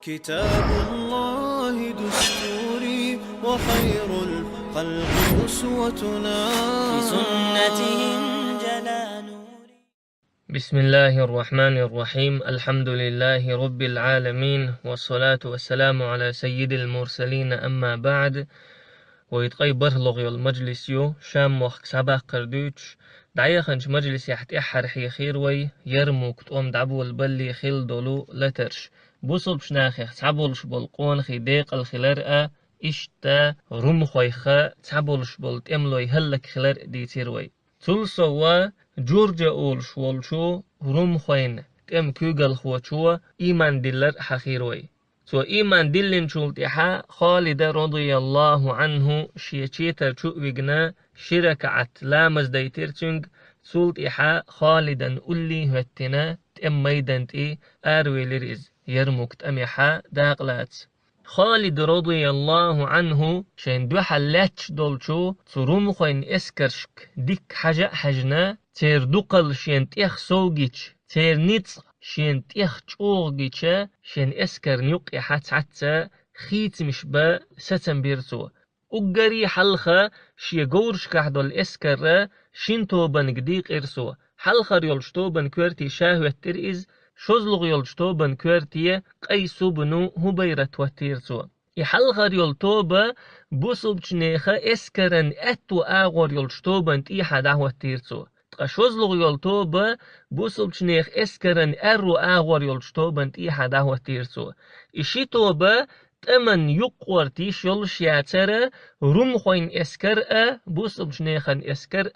كتاب الله دستوري وخير الخلق أسوتنا في سنتهم جلا نوري. بسم الله الرحمن الرحيم. الحمد لله رب العالمين، والصلاة والسلام على سيد المرسلين. أما بعد، ويتغيبر لغي المجلس شام وقت سبق قردوش دعيا خنش مجلس يحت إحر حي خيروي يرموك تقوم دعبو البلي خيل دولو لترش بوصل بشناخيخ تعبولش بالقون خي ديق الخلرقة إشتا رمخويخة تعبولش بالتملوي هلك خلر دي تيروي تلسوا جورجا أولش والشو رمخوين تم كوغل خواتشوا إيمان دلر حخيروي سو إيمان دلن شولتحا خالد رضي الله عنه شيتشيتر شوئنا شركعت لامز ديترتنج سولتحا خالدا أولي هتنا تأم ميدانت أروي لرز يرموك تأميحا داقلات خالد رضي الله عنه شين دوحا لاتش دولشو تروم خوين اسكرشك ديك حاجة حجنا تير دوقل شين تيخ سوغيتش تير نيتس شين تيخ چوغيتشا شين اسكر نيوق يحات عتا خيت مشبا ستن بيرتو اقري حلخة شي قورش كحدو الاسكر شين توبن قديق ارسو حلخة ريولش توبن كورتي شاهوة ترئز شوزلغ يولش توبن كورتي قيسو بنو هبيرة وتيرتو يحلخة ريول توبا بوصل بچنيخة اسكرن اتو اغور يولش توبن تيحا دعوة تيرتو شوزلغ يولتوبا بوصل بشنيخ اسكرن ارو اغور يولشتوبا تيحا دهوة تيرسو اشي توبا تمن يقور تيش يولش ياتر رمخوين اسكر بوصل بشنيخن اسكر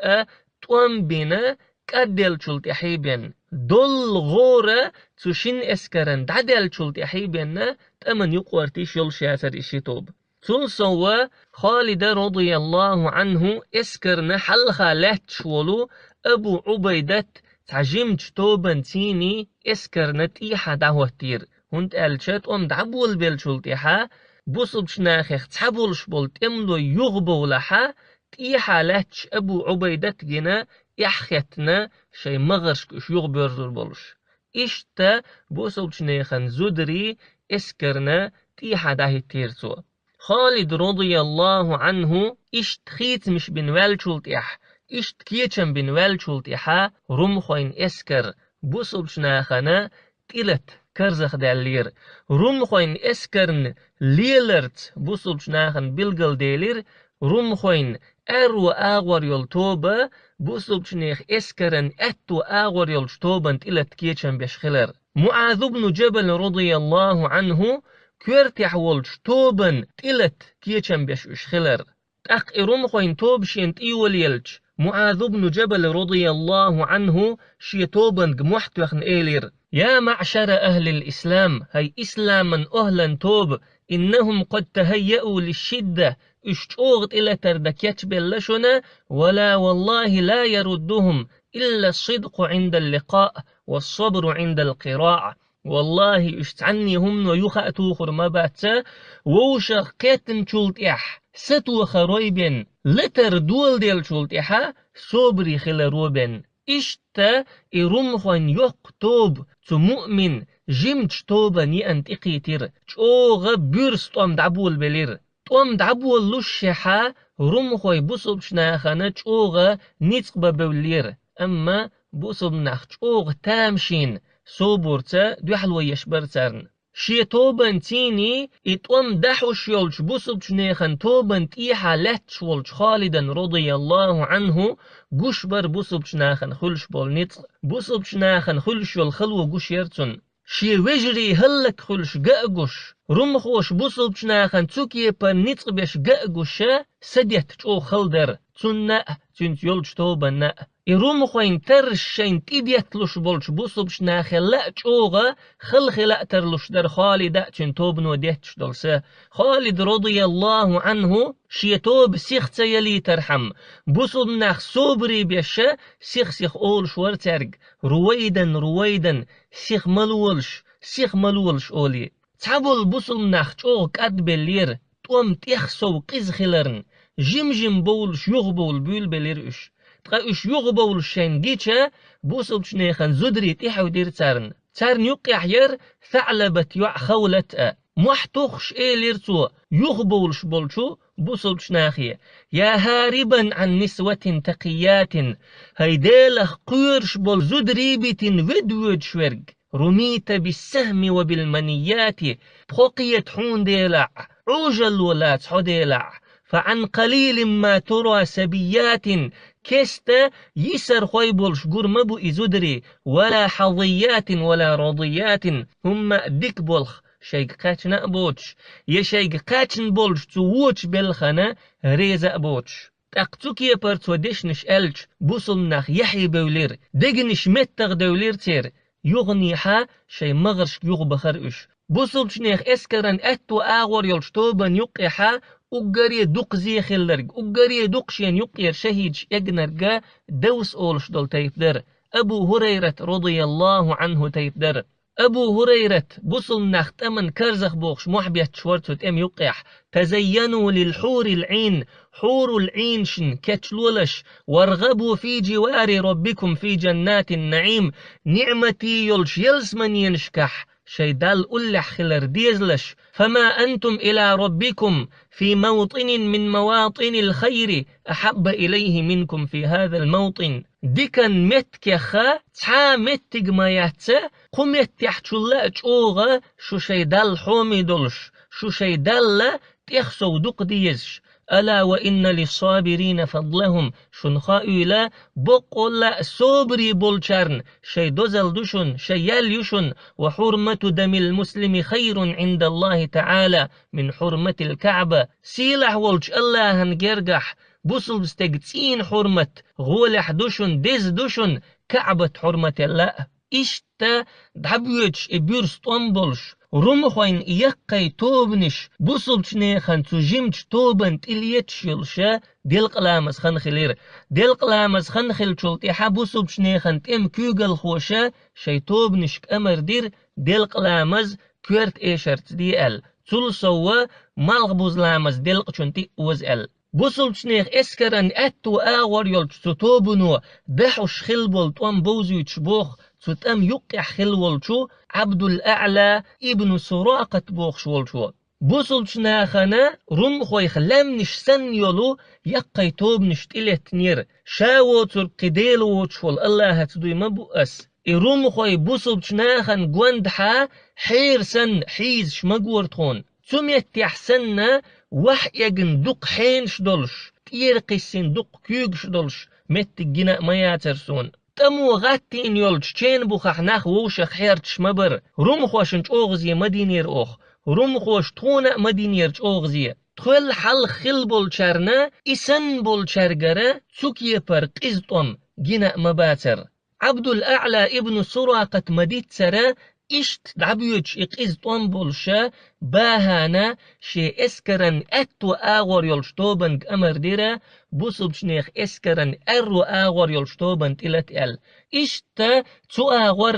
توام بينا كادل شلت احيبين دول غورة تشين اسكرن دعدل شلت احيبين تمن يقور تيش يولش ياتر اشي توب تلسوا خالد رضي الله عنه اسكرن حلخا لاتشولو أبو عبيدة تعجمت توبن تيني اسكرنت إيحا دعوة تير هنت ألشت دعبول بالشلتيحا بوصل بشناخيخ تعبولش بولت املو يغبو لحا تيحا لاتش أبو عبيدة جنا يحختنا شي مغرشكش يغبرزر بولش إشتا بوصل بشناخن زدري اسكرنا تيحا دعوة تيرسو خالد رضي الله عنه إشت خيت مش بنوال شلتيح إشت كيتشن بنوال شلتيحا رمخوين اسكر بوصل بشناخنا تلت كرزخ دالير رمخوين اسكرن ليلرت بوصل بشناخن بلغل دالير رمخوين أرو آغور يلتوبة بوصل بشنيخ اسكرن أتو آغور يلتوبة تلت كيتشن بشخلر معاذ بن جبل رضي الله عنه كورتح ولش توبن تلت كيتشن بيش خلر تق رمخوين توب شين تيول يلج معاذ بن جبل رضي الله عنه شي توبن محتوخن إيلير يا معشر أهل الإسلام هاي إسلاما أهلا توب إنهم قد تهيأوا للشدة اشتوغت إلى تردكيت بلشنا ولا والله لا يردهم إلا الصدق عند اللقاء والصبر عند القراءة والله اشتعني هم ويخأتو خرما باتا ووشا قيتن شولت إح ستو خرويبن لتر دول ديل شولت إحا صبري خلاروبن اشتا إرمخوان يق توب تو مؤمن جمج توبا ني أنت إقيتر چوغ بيرس توم دعبول بلير توم دعبول لشحا رمخوي بوصب شناخانا چوغ نيتقبا بولير أما بوصب ناخ چوغ تامشين صوبورتا دوحلو يشبرترن شي توبن تيني اتوم دحوش يولش بوصب شنيخن توبن تيحا لاتش ولش خالدا رضي الله عنه قشبر بوصب شناخن خلش بول نطق بوصب شناخن خلش والخلو قش يرتن شي وجري هلك خلش قاقش رمخوش بوصب شناخن تسوكي بر نطق بيش قاقش سديت چو خلدر تنأ تنت يولش توبن نأ إرومخوين ترشين تيديتلوش بولش بوصب شناخل لا چوغا خلق ترلوش در خالد تنتوبن وديتش دلسا خالد رضي الله عنه شيتوب سيخت يلي ترحم بوصب ناخ صبري بيشا سيخ أولش ورترق رويدا سيخ ملولش أولي تعبول بوصب ناخ چوغ قد بلير توم تيخسو قز خلرن جم بولش يغبول بول بليرش تقا اش يغبول شين ديتشا بوصل شنيخن زدري تيحو دير تارن يقع ير ثعلبت يع خولت محتوخش إيليرتو يخبولش بولشو بوصلش ناخية يا هاربا عن نسوة تقيات هيدالخ قيرش بول زدريبت ودود شورج رميت بالسهم وبالمنيات بخقية حون ديلع عوجل ولا تحديلع فعن قليل ما ترى سبيات كست يسر خويبولش قرمبو إزدري ولا حظيات ولا رضيات هم ديك بولخ شيك قاتن أبوتش يشيك قاتن بولش تووش بالخنا ريزا أبوتش تقتوكي برتودش نش ألش بوصل نخ يحي بولير دقنش متغ دولير تير يغني حا شي مغرش يغ بخرش بوصلش نخ اسكرن أتو آغور يلش توبن يقيحا أجري دق زي خلرج أجري دقشين يقير شهيد يجنرجا دوس أولش دل تيفدر أبو هريرة رضي الله عنه تيفدر أبو هريرة بصل نخت أمن كرزخ بوخش محبيت شورتوت أم يقيح تزينوا للحور العين حور العين شن كتلولش وارغبوا في جوار ربكم في جنات النعيم نعمتي يلش يلسمن ينشكح شيدال أولح خلر ديزلش فما أنتم إلى ربكم في موطن من مواطن الخير أحب إليه منكم في هذا الموطن ديكن متكخا تحا متك ما يتسا قمت تحتشلا تشوغا شو شيدال حومي دولش شو شيدال تيخسو دوق ديزش ألا وإن للصابرين فضلهم شنخاء لا بقول صبري بولشارن شي دوزل دوشن شي يليشن وحرمة دم المسلم خير عند الله تعالى من حرمة الكعبة سيلح ولش الله هنجرجح بوصل بستجتين حرمة غولح دوشن ديز دوشن كعبة حرمة الله إشتا دعبيوش إبيرس طنبولش رمخوين يقاي توبنش بوصلش نيخان تجمش توبن تليتش يلشا ديل قلامس خنخلير ديل قلامس خنخل شلطيحا بوصلش نيخان تم كوغل خوشا شي توبنش كأمر دير ديل قلامز كورت إيشرت دي ال تول سوا مالغبوز لامز ديل قشنتي وز ال بوصلش نيخ اسكرن اتو آغور يلش توبنو دحوش خلبول توان بوزيوش بوخ تتم يقع خلولشو عبد الأعلى ابن سراقة بوخشولشو بوصلش ناخنا رمخوي خلامنش سن يولو يقاي توبنش تلت نير شاو تر قديلو وشول الله هتدوي مبؤس رمخوي بوصلش ناخن قواندحا حير سن حيز شمقورتخون سميت يحسن وحيقن دق حينش دولش تيرقسين دق كيوغش دولش مت جنا ما ياترسون تمو غاتين يولش چين بوخح ناخ ووشخ حيرتش مبر رمخوشنش اوغزي مدينير اوخ رمخوش تونا مدينيرش اوغزي تخل حل خل بولشارنا اسن بولشارغرا تسوكي پر قزطم جنا مباتر عبد الأعلى ابن سراقة مديت سرا إشت دعبيوش إقيز طوان بولشا باهانا شي اسكرن أتو آغور يلشتوبن أمر ديرا بوصبش نيخ اسكرن أرو آغور يلشتوبن تلت ال إشتا تو آغور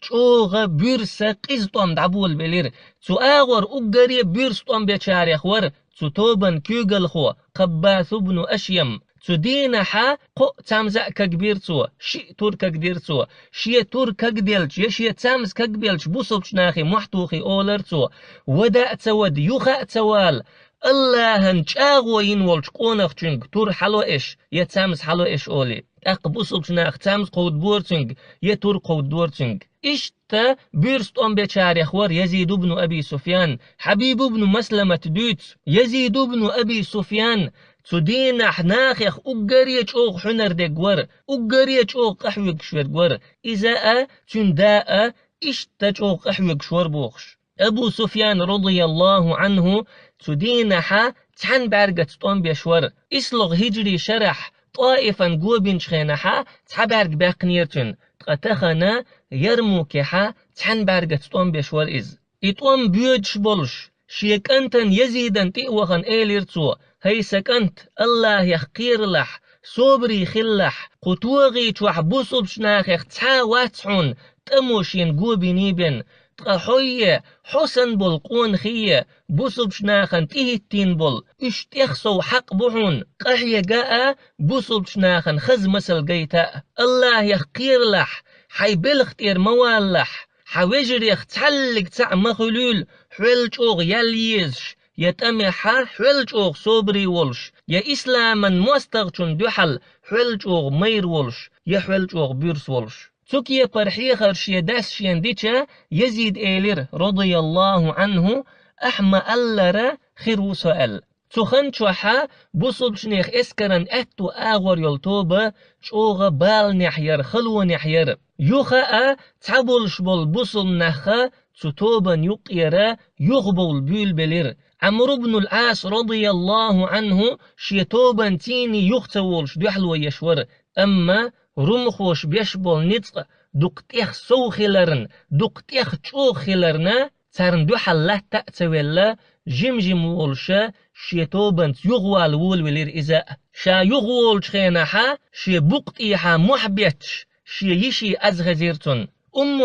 تشوغ بيرسا قيز طوان دعبول بلير تو آغور أقري بيرس طوان بيشاريخ ور تو توبن كيوغل خو قباث ابن أشيم تدين حا قو تامزا كبير تو شي تور كبير تو شي تور كديلش يشي تامز كبيلش بوصبش ناخي محتوخي اولر تو ودا تود يخا توال الله هنچاغوين ولش قونخ چنگ تور حلو اش يتامز حلو اش اولي اق بوصبش ناخ تامز قود بورچنگ يتور قود دورچنگ إشتا بيرست أم بيشاري خوار يزيد بن أبي سفيان حبيب بن مسلمة دوت يزيد بن أبي سفيان تدين حناخيخ أقريج أوغ حنر دقور أقريج أوغ قحوك شور إذا تنداء إشتاج أوغ قحوك شور بوخش أبو سفيان رضي الله عنه تدين حا تحن بارقة طوان بيشور إسلغ هجري شرح طائفا قوبين شخينحا تحبارق باقنيرتن تقتخنا يرمو كحا تحن بارقة طوان بيشور إز إطوان بيوج بولش شيك أنتن يزيدن تئوخن إيليرتو هيسك أنت الله يحقير لح صبري خلح قطوغي توح بوصبش ناخيخ تحا واتحون تموشين قوبي نيبن تقحوية حسن بالقون خية بوصبش ناخن تيهتين بول اشتيخسو حق بحون قحية قاء بوصبش ناخن خز مسل قيتا الله يحقير لح حيبلغ تير موال لح حوجريخ تحلق تاع مخلول حولجوغ يليزش يتمحا حولجوغ صبري ولش يا إسلاما مستغشن دوحل حولجوغ مير ولش يا حولجوغ بيرس ولش تسوكي برحيخر شيداس شينديشا يزيد إيلير رضي الله عنه أحمى ألرا خير سؤال تخن شوحا بوصل شنيخ اسكرن اتو اغور يلتوبة شوغ بال نحير خلو نحير يوخا تعبول شبول بوصل نخا تتوبا يقيرا يغبول بيل بلير عمرو بن العاص رضي الله عنه شيتوبا تيني يختولش دوحلو يشور اما رمخوش بيشبول نطق دقتيخ سوخلرن دقتيخ تشوخلرنا تارن دوحل لا تأتويلا جمجم ولشا شيتوبنت يغوال وول ولير إزاء شا يغوال شخيناحا شي بقتيحا محبيتش شي يشي أزغزيرتن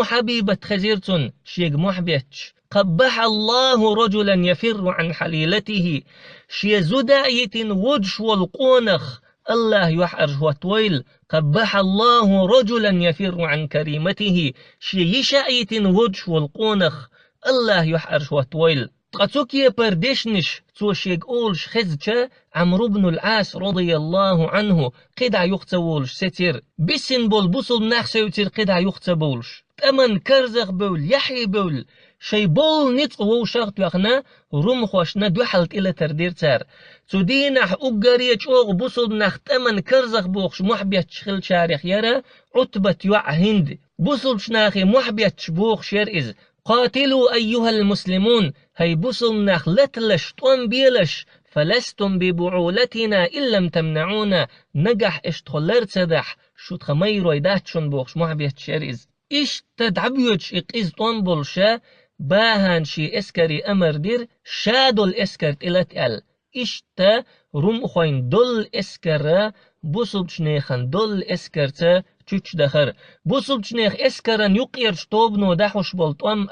حبيبة خزيرتن شيق محبيتش قبح الله رجلا يفر عن حليلته شي زدايت وجش والقونخ الله يحرج وطويل قبح الله رجلا يفر عن كريمته شي يشايت وجش والقونخ الله يحرج وطويل قطوكي بردشنش توشيق أولش خزجة عمرو بن العاص رضي الله عنه قدع يختبولش ستير بسن بول بوصل ناخ سيوتير قدع يختبولش تمن كرزغ بول يحي بول شي بول نتقو شغط يخنا رمخوشنا دوحلت إلى تردير تار تدينح أقاريج أوغ بوصل ناخ تمن كرزغ بوخش محبيت شخل شاريخ يرى عتبة يوع هند بوصل شناخي محبيت شبوخ شير قاتلوا أيها المسلمون هي بوصل ناخ لتلش طن بيلش فلستم ببعولتنا إن لم تمنعونا نجح اشتخلر تدح شو تخميرو يداتشون بوخش محبيت شيريز إش تدعبيوش إقيز طن بولشا باهان شي اسكري أمر دير شادو الاسكرت إلتقل إش تا رمخوين دول اسكرا بوصل شنيخن دول اسكرتا تشوش دخر بوصل شنيخ اسكرن يقير شطوبنو دحوش بلطوام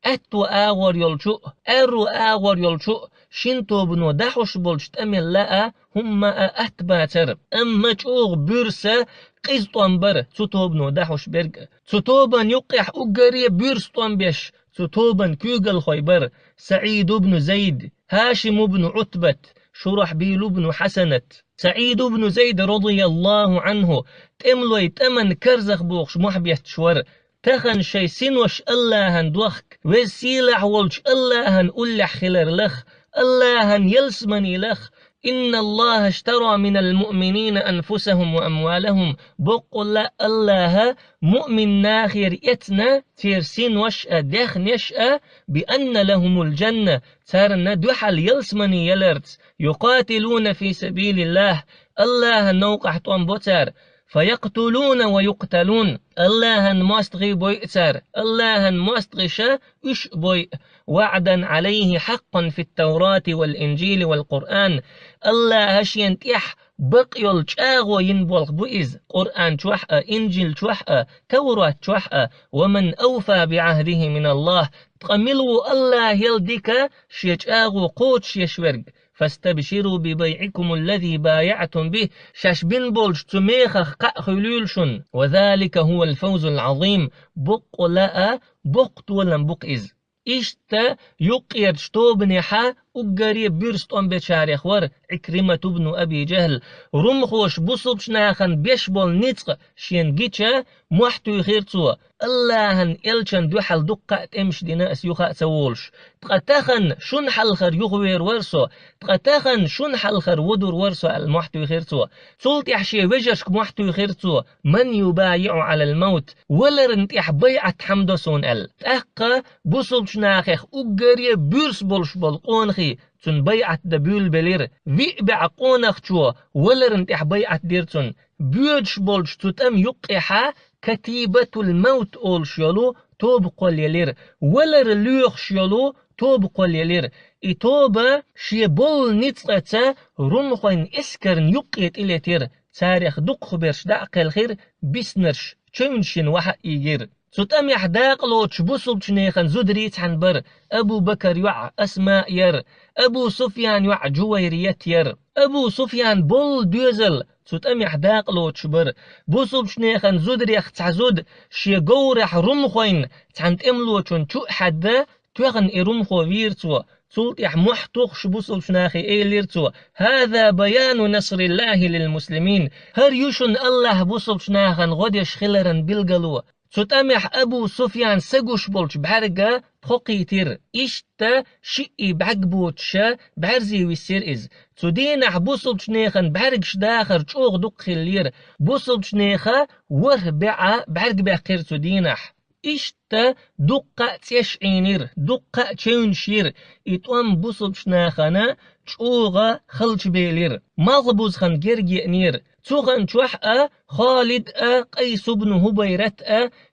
اتو اغور يلشو ارو اغور يلشو شنطوبنو دحوش بلشت امل لا هما اتباتر اما چوغ بورسا قيزطوام بر تطوبنو دحوش برق تطوبن يقيح اقاري بورستوام بيش تطوبن كوغل خيبر سعيد بن زيد هاشم بن عتبة شرحبيل بن حسنة سعيد بن زيد رضي الله عنه تملوي تمن كرزخ بوخش محبيت شور تخن شي سنوش الله هندوخك وسيلح ولش الله هنقلح خلر لخ الله يلسمني لخ إن الله اشترى من المؤمنين أنفسهم وأموالهم بقول الله مؤمن ناخر يتنا تيرسين وشأ داخن يشأ بأن لهم الجنة تارنا دوحل يلسمني يلرت يقاتلون في سبيل الله نوقح بوتر فيقتلون ويقتلون الله ماستغي بويتر الله ماستغشا إش بوي وعدا عليه حقا في التوراة والإنجيل والقرآن الله هشين تيح بقيل تشاغو ينبولغ بوئز قرآن شوحأ إنجيل شوحأ توراة شوحأ ومن أوفى بعهده من الله تقملوا الله يلدك شيتشاغو قوتش يشورغ فاستبشروا ببيعكم الذي بايعتم به شاش بن بولش تميخخ خلولشن وذلك هو الفوز العظيم بق لا بقت ولم بقئز إشتا يقير شتوبنحا أقاري بيرستون بشاريخ ور عكرمة بن أبي جهل رمخوش بصبش ناخن بيشبول نتق شينجيتشا محتو يخيرتوا اللهن إلشان دوحل دقة تمش دينا أسيوخا سوولش تقتخن شن حلخر يغوير ورسو تقتخن شن حلخر ودور ورسو المحتو يخيرتوا سلط يحشي وجشك محتو يخيرتوا من يبايع على الموت ولرنتيح بيعة حمدسون تأقى بصبش ناخيخ أقاري بيرس بولش بالقونخي تن بيعت دبول بلير بيع قونخ شو ولرنتيح بيعت ديرتن بيوش بولش تتم يقيحا كتيبة الموت أولش يلو توب قول يلير ولر ليوخش يلو توب قول يلير إتوبة شي بول نتغتا رمخوين إسكرن يقيت إليتير تاريخ دق خبرش دعق الخير بسنرش تشونشن وحا إيجير تتم يحداق لوتش بوصل تشنيخن زدريت عن بر أبو بكر يوع أسماء ير أبو سفيان يوع جويريت ير أبو سفيان بول دوزل تتم يحداق لوتش بر بوصل تشنيخن زدريخ تعزود شي قورح رمخوين تعنت إملوتشن شو حدا توغن إرم خو ويرتو تولت إح محتوخ بوصل شناخي إيليرتو هذا بيان نصر الله للمسلمين هر يوشن الله بوصل شناخن غديش خلرن بالقلو تتمح أبو سفيان سجوش بولش بحرقة بخقيتير إشتا شئي بعقبوتشا بعرزي ويسير إز تدينح بوصل شنيخن بحرقش داخر تشوغ دق خلير بوصل شنيخا وره بعا بعرق باقير تدينح إشتا دقة تشعينير دقة تشونشير إتوام بوصل شناخنا تشوغا خلش بيلير مغبوز خن جرجينير توغن توحأ خالد قيس بن هبيرت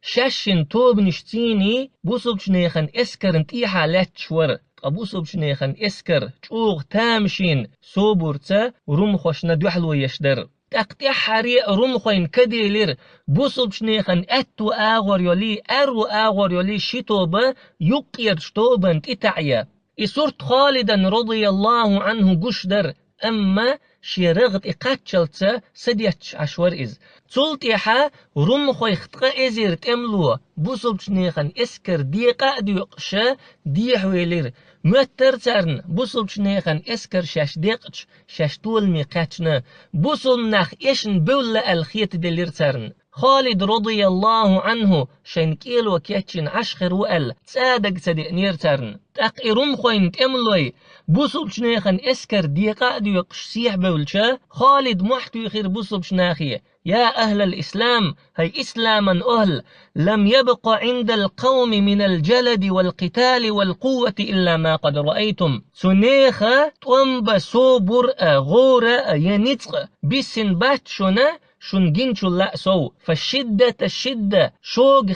شاشن توب نشتيني بوصل شنيخن اسكرن تيحا لاتشور أبوصل شنيخن اسكر تشوغ تامشين صوبورتا رمخوش ندوحلو يشدر تقطيع حريق رمخوين كديلير بوصل شنيخن أتو آغور يولي أرو آغور يولي شتوبة يقير شتوبا تتعيا إسورت خالدا رضي الله عنه قشدر أما شيرغت إقاتشلتا سديتش عشور إز تولت إحا رمخو يختقى إزير تأملوا بوصل شنيخن إسكر ديقا ديقشا ديحويلير مؤتر تارن بوصل شنيخن إسكر شاش ديقش شاش طول ميقاتشنا بوصل مناخ إشن بولا الخيط دلير تارن خالد رضي الله عنه شين كيلو كيتشن عشخر وقال تصادق صدق نيرترن تاق رمخوين تأملوي بوصل شنيخن اسكر ديقا ديقش سيح بولشا خالد محتو يخير بوصل شناخية يا أهل الإسلام هي إسلاما أهل لم يبق عند القوم من الجلد والقتال والقوة إلا ما قد رأيتم سنيخا تنب صبر غورة ينطق بسن باتشنا شنجنشو لأسو فالشدة الشدة شوق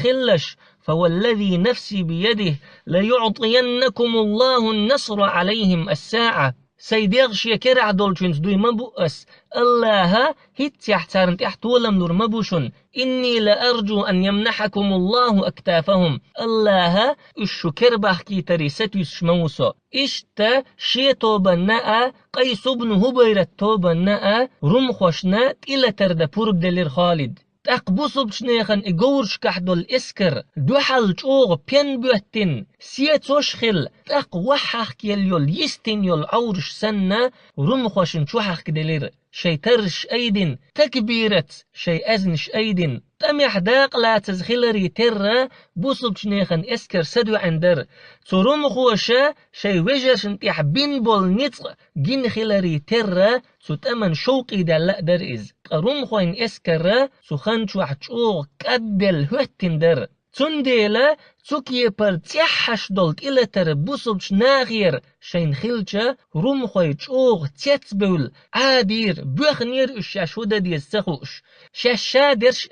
خلش فوالذي نفسي بيده ليعطينكم الله النصر عليهم الساعة سيديغش يكرع دولشنز دوي مبؤس الله هيت يحتارن تحتولم نور مبوشن إني لأرجو أن يمنحكم الله أكتافهم الله الشكر بحكي تريست يسشموسو إشتا شيتو بناء قيس بن هبيرة تو بناء رمخوشنا إلا ترد بورق دلير خالد تقبوصب شنيخن إغورش كحدول إسكر دوحل جوغ بين بوهتين سيتوش خل تق وحاق يليول يستين يول عورش سنة رمخوشن شوحاق دلير شي ترش أيدين تكبيرت شي أزنش أيدين تميح داق لا تزخلري ترى بوصب شنيخن إسكر سدو عندر ترمخوشا شي وجرش انتيح بين بول نطق جين خلري ترى تمن شوقي دلق در إز رمخوين إسكر سخنش وحتشوغ كدل هوتين در تنديلا تسوكي پر تيحش دولت إلا تربوصب شناغير شين خلچا رمخوي تشوغ تيتبول عادير بوخنير الشاشودة دي السخوش شاشا درش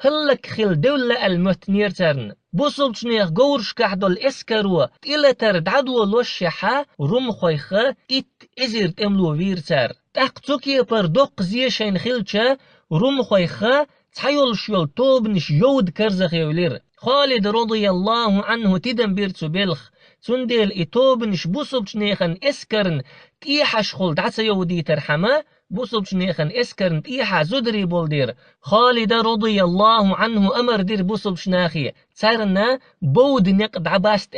هلك خل دولة المتنير ترن بوصب شنيخ غورش كحدول إسكروا إلا ترد عدو لوشيحا رمخوي خا إزير تملو ويرتر تاق تسوكي پر دوق زي شين خلچا رمخوي خا تحيول شيول توبنش يود كرزخيولير خالد رضي الله عنه تدن بيرتو بلخ تنديل إتوبنش بوصب شنيخن إسكرن تيحش خلد عسى يودي ترحمه بوصب شنيخن إسكرن تيحا زدري بولدير خالد رضي الله عنه أمر دير بوصب شناخي تسارنا بود نقد عباست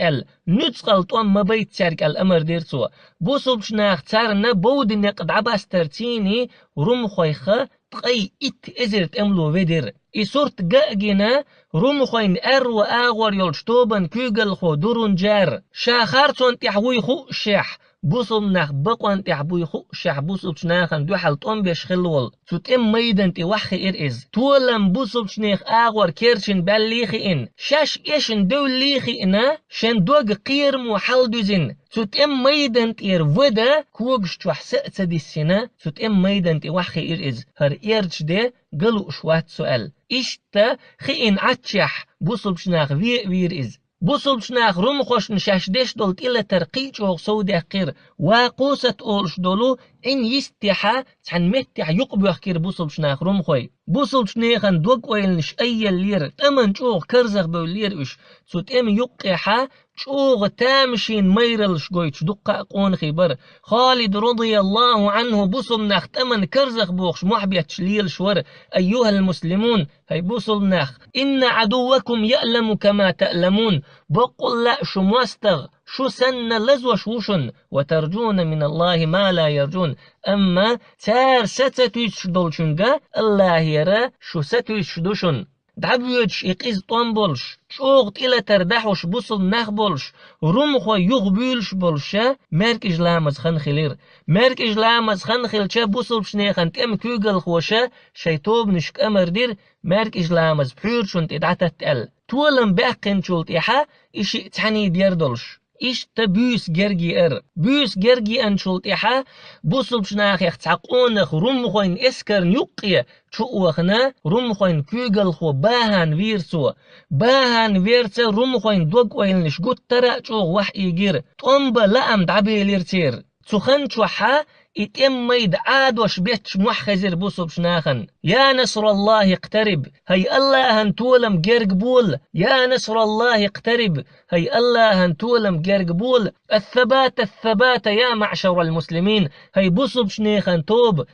نتسقل طوام مبيت شارك الأمر ديرتو بوصب شناخ تسارنا بود نقد عباست ترتيني رمخويخة تقي إزرت أملو ودير إسورت جاءجنا رمخوين أرو آغور يلشتوبن كوغل خو دورون جار شاخارتون تحوي خو شح بوصل نخ بقوان تحبوي خو شح بوصل شناخن دو حلطون بيش خلول تتم ميدن توخي إرئز تولم بوصل شنيخ آغور كيرشن بالليخي إن شاش إيشن دو ليخي إنا شن دوغ قيرمو حلدوزن تتم ميدن تير ودا كوغش توح سأسا دي السنة تتم ميدن توخي إرئز هر إيرش دي قلو شوات سؤال إشتا خيين عتشح بوصل شناخ ويرئز بوصل شناخ رمخوش نشاش ديش دولت إلا ترقيج أو صودي أخير واقوسة أولش دولو إن يستيحا تحن متح يقبو أخير بوصل شناخ رمخوي بوصل شنيخن دوق ويلنش أي اللير تمن شوغ كرزغ بولير إش سوت إم يقحا شوغ تامشين ميرلش قويتش دقا قون خبر خالد رضي الله عنه بوصل ناخ تمن كرزغ بوخش محبيتش ليل شور أيها المسلمون هاي بوصل ناخ إن عدوكم يألم كما تألمون بقول لا شو مستغ شو سن لزوش وشن وترجون من الله ما لا يرجون أما تار ستتويش دولشنغا الله يرى شو ستويش دوشن دعبيوش إقيز طنبولش شوغت إلا تردحوش بوصل نخبولش رمخو يغبيلش بولشا مركج لامز خنخلير مركج لامز خنخلشا بوصل بشنيخن تأم كوغل خوشا شيطوب نشك أمر دير مركج لامز بحيرشون تدعتت تقل تولم باقين شولت إحا إشي تحني ديردولش إيش تبوس جرجي بوس جرجي أنشلت إحا بوصل بشناخ يختعقونخ رمخوين إسكر نيقيا شوخنا رمخوين كوغل خو باهان فيرسو باهان فيرسا رمخوين دوق وينش قد ترى شوغ وحي جير طنبا لأم دعبي ليرتير تخن شوحا إتم ميد عاد وش بيتش محخزر بوصو بشناخن يا نصر الله اقترب هي الله هنتولم جرقبول يا نصر الله اقترب هي الله هنتولم جرقبول الثبات يا معشر المسلمين هي بوصو بشنيخن توب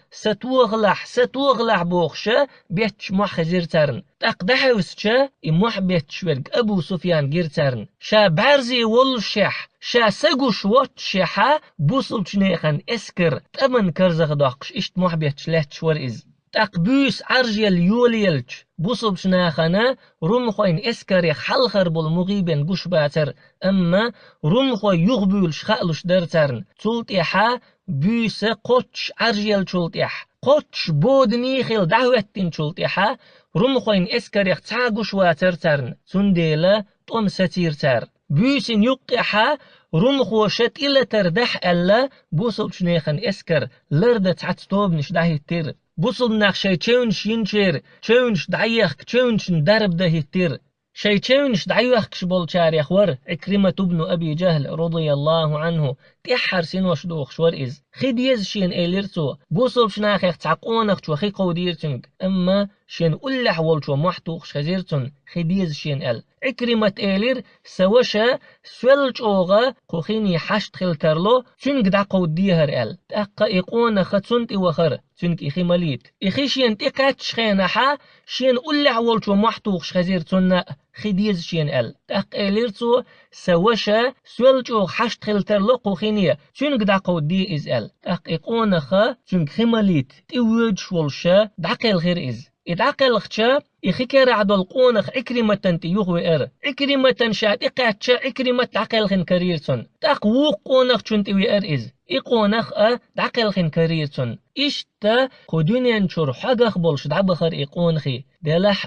ستوغلح بوخشا بيتش محخزر ترن تقدحوسشا إموح بيتش ورق أبو سفيان جيرترن شا بعرزي والشح شا سقوش واتشحا بوصل بشنيخن اسكر تمن كرزغ داقش اشت محبيتش لاتش ورئز تقبوس عرجيل يوليلج بوصل بشناخنا رمخوين اسكر يخلخر بالمغيبين قش باتر اما رمخوي يغبولش خالش درترن تولت احا بوس قوتش عرجيل تولت اح قوتش بودني خيل دعوتين تولت احا رمخوين اسكر يختاقش واتر ترن سنديلا طم ستير تر بوسين يقحا رمخوشت إلا تردح ألا بوصل شنيخن اسكر لردة تعتوب نش داهي تير بوصل ناخشي تشونش ينشير تشونش دعيخ تشونش ندرب داهي تير شي تشونش دعيخ كشبول شاريخ ور عكرمة ابن أبي جهل رضي الله عنه تحر سنوش دوخ شور إز خد يزشين إيليرتو بوصل شناخيخ تعقونخ شوخي قوديرتنك أما شين أولح والشو محتوخ شخزيرتن خد يزشين أل عكرمة إيلير سوشا سوالج أوغا قوخيني حشت خلترلو تنك دا قوديهر أل تأقا إيقونا خدسنت إوخر تنك إخي مليت إخي شين تقات شخينحا شين أولح والشو محتوخ شخزيرتن خديز شين أل تأق إيليرتو سوشا سوالج أوغ حشت خلترلو قوخيني تنك دا قودي إز أل تأق إيقونا خا تنك خماليت تيوج والشا دعقل غير إز إدعقل خشا إخيكر عدل قونخ عكرمة تيوغوي عكرمة شاد إقاتشا عكرمة عقل خن كاريرسون تاقوق قونخ چونت إوي إز إقونخ دعقل خن كاريرسون إشتا خدونيان شور حقخ بولش دعبخر إقونخي دلح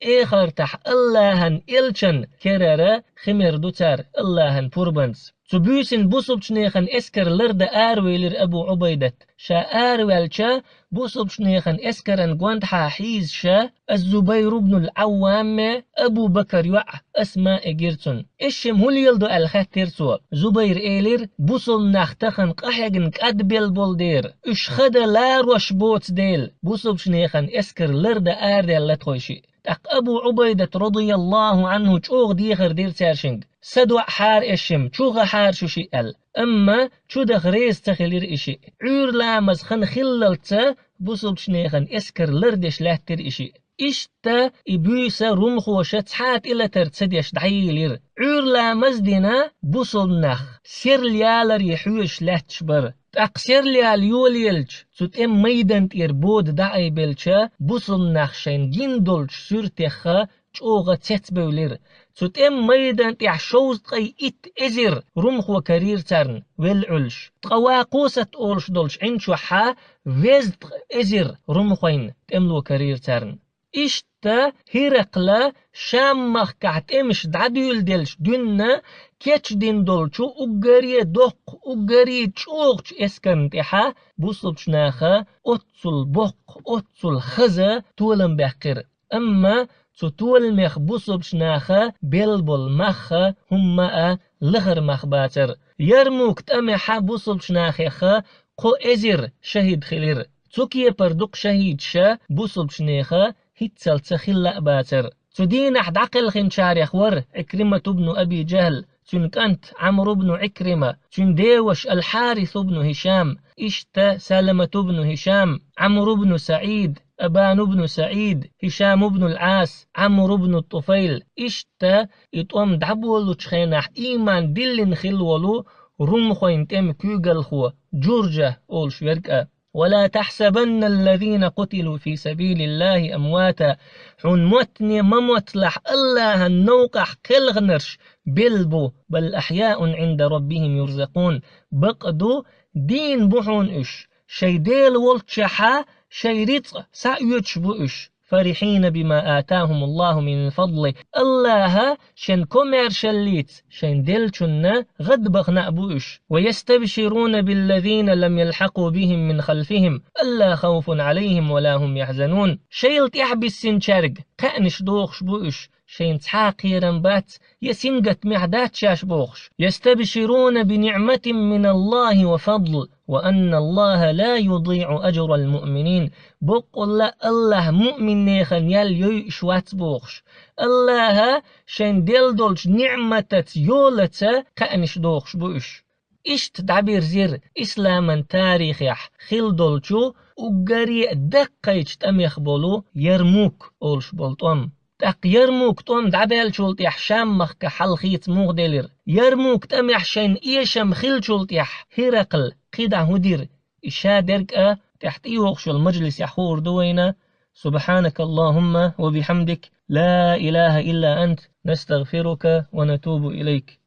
إخر تح اللهن إلچن كرارا خمر دوتار اللهن بوربنس تبوسن بوصب شنيخن اسكر لرد آرويلر أبو عبيدة شا آرويلشا بوصب شنيخن اسكرن قوانت حاحيز شا الزبير بن العوام أبو بكر يوع أسماء جيرتون إشم هول يلدو الخاتيرسو زبير إيلر بوصل نختخن قحيقن كأدبيل بولدير إش خدا لار وشبوت ديل بوصب شنيخن اسكر لرد آرديل لتخوشي تق أبو عبيدة رضي الله عنه چوغ ديخر دير تارشنگ سدوع حار إشم چوغ حار شوشي أل أما چو دخ ريز تخلير إشي عور لامز خن خللتا بوصل شنيخن اسكر لردش لاتر إشي إشتا إبوسا رمخوشة تحات إلا ترتسديش دعيلير عور لامز دينا بوصل نخ سير ليالر يحوش لاتشبر تأقسير ليال يوليلج تتم ميدان تيربود دعي بلچا بوصل نخشين جندولج سورتخا چوغا تتبولير تتم ميدان تيحشوز تقي ازر رمخ وكارير ترن والعلش تقواقوسة أولش دولش عنشو حا وزد ازر رمخوين تملو كارير ترن إشتا هيرقلا شامخ كعت امش دعديول دلش دينا كيتش دين دولشو أقاري دوق أقاري تشوغش اسكن تحا بوصل شناخا أتسل بوق أتسل خزا تولن بحقر أما تطول مخ بوصل شناخا بلبل مخا هما لغر مخ باتر يرموك تأمحا بوصل شناخيخا قو ازر شهيد خلير تسوكي بردق شهيد شا بوصل شنيخا هتسل تخلا باتر تدين أحد عقل خنشار يخور عكرمة بن أبي جهل كانت عمرو بن عكرمة ديوش الحارث بن هشام إشت سلمة بن هشام عمرو بن سعيد أبان بن سعيد هشام بن العاص عمرو بن الطفيل إشت إتوام دعبولو تشخينح إيمان دلن خلولو رمخوين تم كوغل خو جورجة أول شويركا ولا تحسبن الذين قتلوا في سبيل الله أمواتا حن موتني مموتلح الله النوقح كالغنرش بلبو بل أحياء عند ربهم يرزقون بقدو دين بحون إش شيديل والتشحا شيريط سأيوتش بؤش فرحين بما آتاهم الله من فضله الله شن كوميرشاليت شن دلشن غد بغنا بؤش ويستبشرون بالذين لم يلحقوا بهم من خلفهم ألا خوف عليهم ولا هم يحزنون شيلت يحبس سنشارق كأنش دوخش بؤش شين تحاقيرا بات يسنقت معدات شاش بوخش يستبشرون بنعمة من الله وفضل وأن الله لا يضيع أجر المؤمنين بقول الله مؤمن نيخن يل يشوات بوخش الله شين دلدولش نعمة يولتا كأنش دوخش بوش إشت دعبير زير إسلاما تاريخ يح خلدولشو وقري دقيتش تم يخبولو يرموك أولش بولتون تق يرموك توم دعبال شولت يح شامخ كحل خيط مغدلر يرموك تم يحشين إيشم خل شولت يح هرقل قيدع هدير إشا درك تحت إيوغش المجلس يحور دوينا سبحانك اللهم وبحمدك لا إله إلا أنت نستغفرك ونتوب إليك